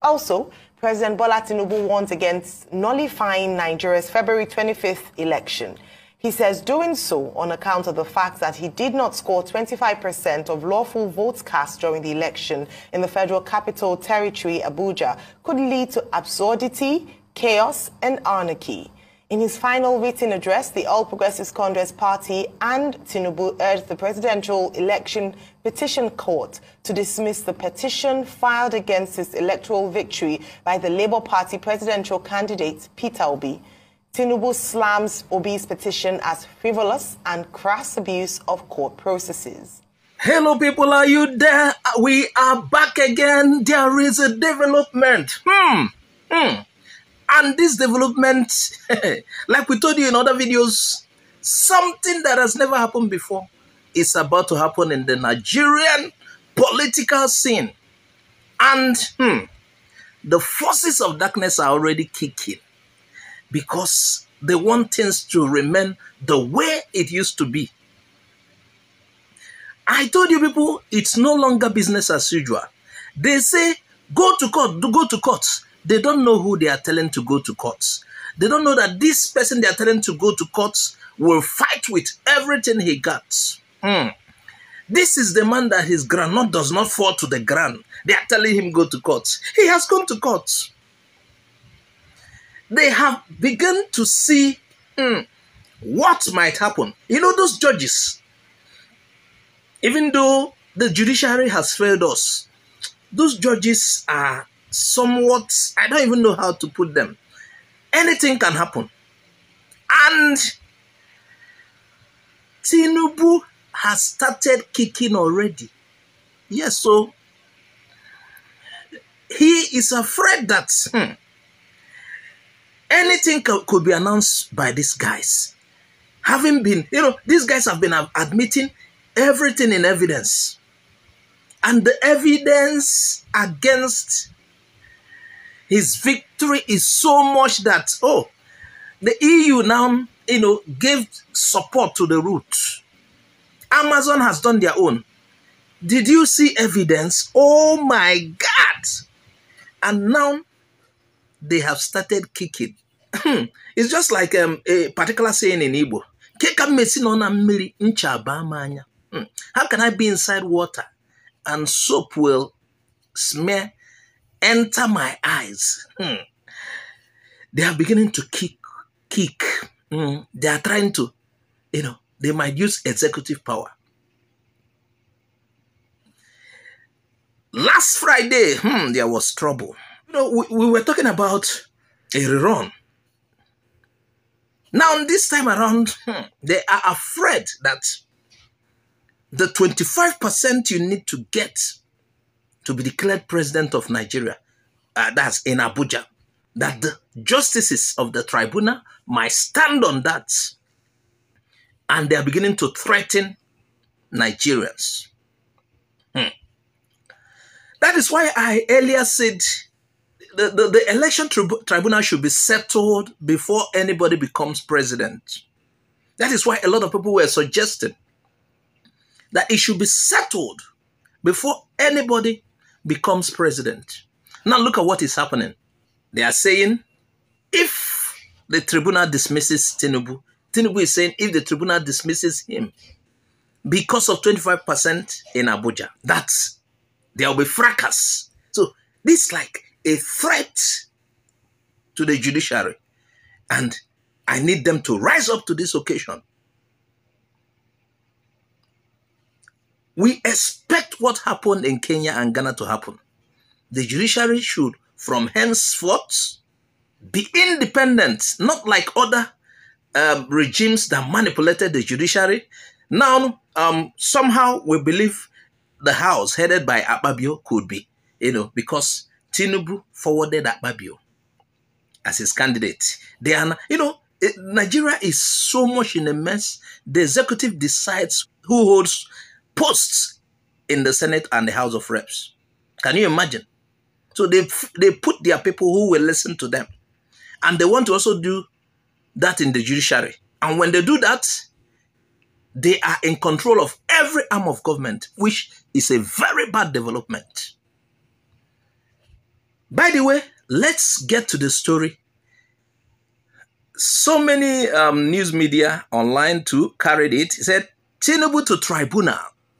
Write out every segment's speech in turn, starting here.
Also, President Bola Tinubu warns against nullifying Nigeria's February 25th election. He says doing so on account of the fact that he did not score 25% of lawful votes cast during the election in the Federal Capital Territory, Abuja, could lead to absurdity, chaos, and anarchy. In his final written address, the All Progressives Congress Party and Tinubu urged the Presidential Election Petition Court to dismiss the petition filed against his electoral victory by the Labour Party presidential candidate, Peter Obi. Tinubu slams Obi's petition as frivolous and crass abuse of court processes. Hello people, are you there? We are back again. There is a development. And this development, like we told you in other videos, something that has never happened before is about to happen in the Nigerian political scene. And the forces of darkness are already kicking because they want things to remain the way it used to be. I told you people, it's no longer business as usual. They say, go to court, go to court. They don't know who they are telling to go to court. They don't know that this person they are telling to go to court will fight with everything he got. This is the man that his groundnut does not fall to the ground. They are telling him go to court. He has gone to court. They have begun to see what might happen. You know, those judges, even though the judiciary has failed us, those judges are somewhat, I don't even know how to put them. Anything can happen. And Tinubu has started kicking already. Yes, so he is afraid that anything could be announced by these guys. Having been, these guys have been admitting everything in evidence. And the evidence against his victory is so much that, the EU now, gave support to the route. Amazon has done their own. Did you see evidence? Oh my God! And now they have started kicking. It's just like a particular saying in Igbo. How can I be inside water and soap will enter my eyes? They are beginning to kick. They are trying to, they might use executive power. Last Friday, there was trouble. We were talking about a rerun. Now, this time around, they are afraid that the 25% you need to get to be declared president of Nigeria, that's in Abuja, that the justices of the tribunal might stand on that. And they are beginning to threaten Nigerians. That is why I earlier said the election tribunal should be settled before anybody becomes president. That is why a lot of people were suggesting that it should be settled before anybody becomes president. Now look at what is happening. They are saying if the tribunal dismisses Tinubu, Tinubu is saying if the tribunal dismisses him because of 25% in Abuja, there will be fracas. So this is like a threat to the judiciary. And I need them to rise up to this occasion. We expect what happened in Kenya and Ghana to happen. The judiciary should, from henceforth, be independent, not like other regimes that manipulated the judiciary. Now, somehow we believe the house headed by Akpabio could be, because Tinubu forwarded Akpabio as his candidate. They are, Nigeria is so much in a mess. The executive decides who holds posts in the Senate and the House of Reps. Can you imagine? So they put their people who will listen to them. And they want to also do that in the judiciary. And when they do that, they are in control of every arm of government, which is a very bad development. By the way, let's get to the story. So many news media online too carried it. It said, Tinubu to tribunal,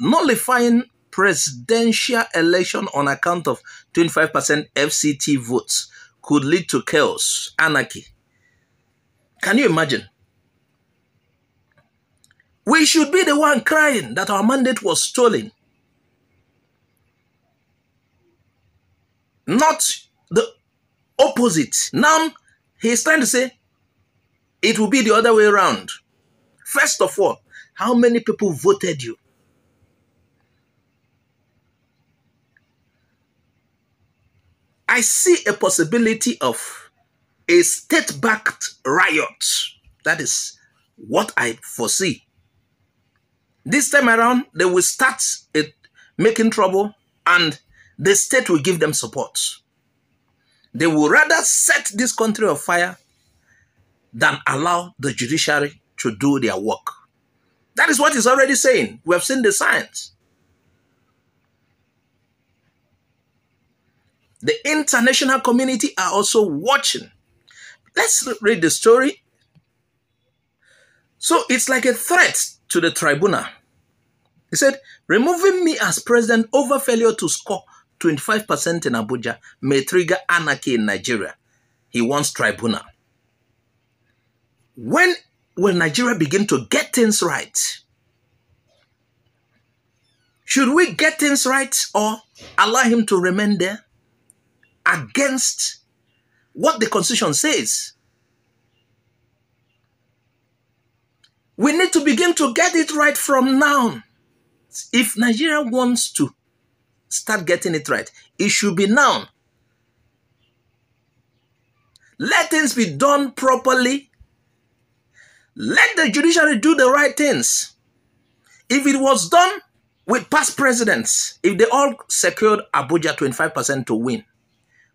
nullifying presidential election on account of 25% FCT votes could lead to chaos, anarchy. Can you imagine? We should be the one crying that our mandate was stolen. Not the opposite. Now, he's trying to say it will be the other way around. First of all, how many people voted you? I see a possibility of a state-backed riot. That is what I foresee. This time around, they will start making trouble and the state will give them support. They will rather set this country on fire than allow the judiciary to do their work. That is what he's already saying. We have seen the signs. The international community are also watching. Let's read the story. So it's like a threat to the tribunal. He said, removing me as president over failure to score 25% in Abuja may trigger anarchy in Nigeria. He wants tribunal. When will Nigeria begin to get things right? Should we get things right or allow him to remain there against what the Constitution says? We need to begin to get it right from now. If Nigeria wants to start getting it right, it should be now. Let things be done properly. Let the judiciary do the right things. If it was done with past presidents, if they all secured Abuja 25% to win,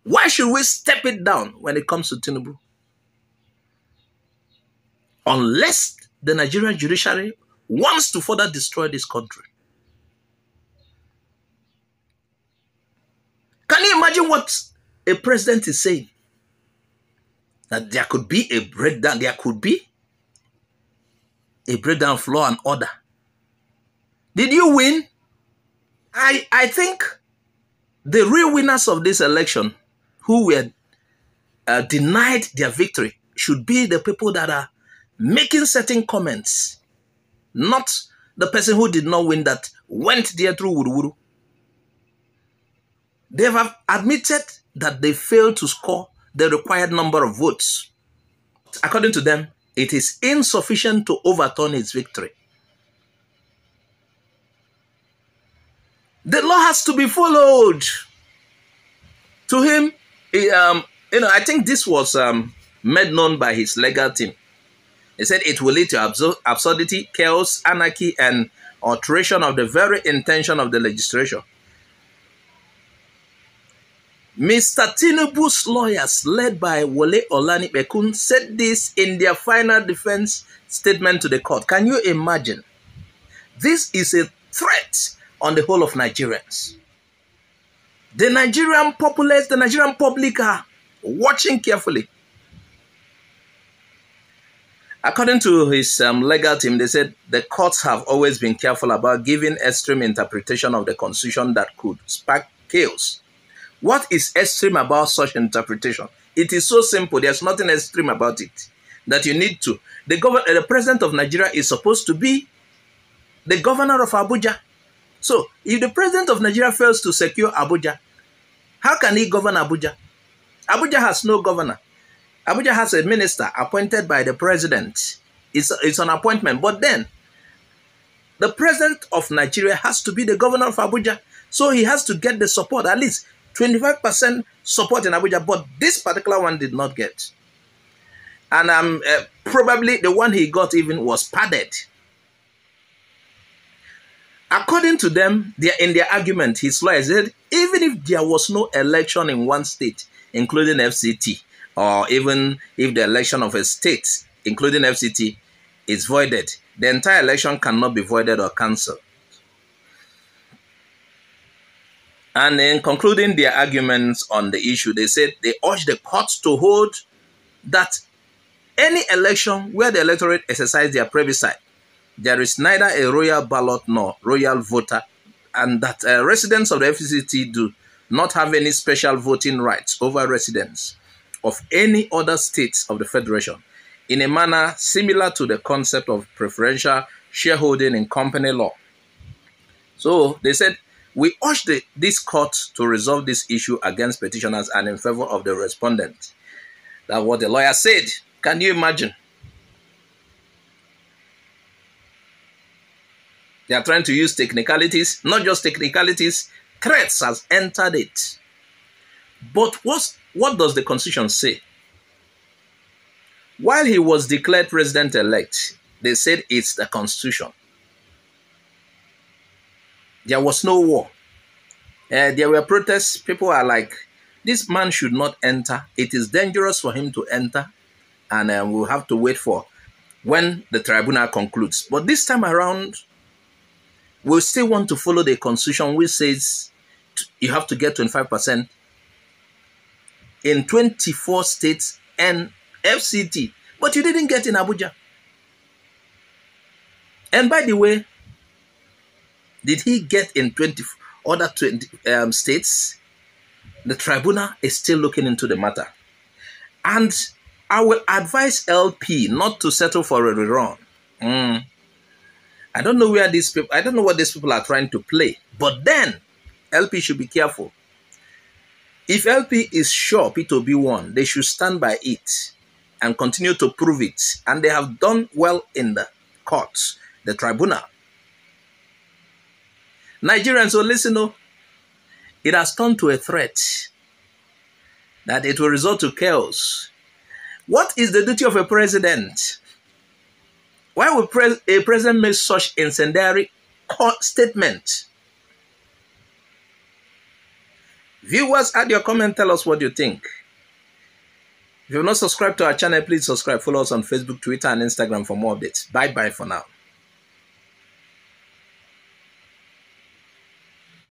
why should we step it down when it comes to Tinubu? Unless the Nigerian judiciary wants to further destroy this country. Can you imagine what a president is saying? That there could be a breakdown, there could be a breakdown of law and order. Did you win? I think the real winners of this election who were denied their victory should be the people that are making certain comments, not the person who did not win that went there through wuruwuru. They have admitted that they failed to score the required number of votes. According to them, it is insufficient to overturn his victory. The law has to be followed. To him, I think this was made known by his legal team. He said it will lead to absurdity, chaos, anarchy, and alteration of the very intention of the legislation. Mr. Tinubu's lawyers, led by Wole Olanipekun, said this in their final defense statement to the court. Can you imagine? This is a threat on the whole of Nigerians. The Nigerian populace, the Nigerian public are watching carefully. According to his legal team, they said the courts have always been careful about giving extreme interpretation of the Constitution that could spark chaos. What is extreme about such interpretation? It is so simple. There's nothing extreme about it. That you need to. The president of Nigeria is supposed to be the governor of Abuja. So, if the president of Nigeria fails to secure Abuja, how can he govern Abuja? Abuja has no governor. Abuja has a minister appointed by the president. It's an appointment. But then, the president of Nigeria has to be the governor of Abuja. So he has to get the support, at least 25% support in Abuja. But this particular one did not get. And probably the one he got even was padded. According to them, in their argument, his lawyer said, even if there was no election in one state, including FCT, or even if the election of a state, including FCT, is voided, the entire election cannot be voided or cancelled. And in concluding their arguments on the issue, they said they urged the courts to hold that any election where the electorate exercise their plebiscite, there is neither a royal ballot nor royal voter, and that residents of the FCT do not have any special voting rights over residents of any other states of the Federation in a manner similar to the concept of preferential shareholding in company law. So they said, we urge this court to resolve this issue against petitioners and in favor of the respondent. That's what the lawyer said. Can you imagine? They are trying to use technicalities, not just technicalities, threats has entered it. But what does the Constitution say? While he was declared president-elect, they said it's the Constitution. There was no war. There were protests. People are like, this man should not enter. It is dangerous for him to enter. And we'll have to wait for when the tribunal concludes. But this time around, we still want to follow the Constitution, which says you have to get 25% in 24 states and FCT. But you didn't get in Abuja. And by the way, did he get in 20 other states? The tribunal is still looking into the matter. And I will advise LP not to settle for a rerun. I don't know where these people, I don't know what these people are trying to play. But then, LP should be careful. If LP is sure P2B won, they should stand by it and continue to prove it. And they have done well in the courts, the tribunal. Nigerians will listen, oh, it has turned to a threat that it will result to chaos. What is the duty of a president? Why would a president make such incendiary statement? Viewers, add your comment, tell us what you think. If you've not subscribed to our channel, please subscribe. Follow us on Facebook, Twitter, and Instagram for more updates. Bye-bye for now.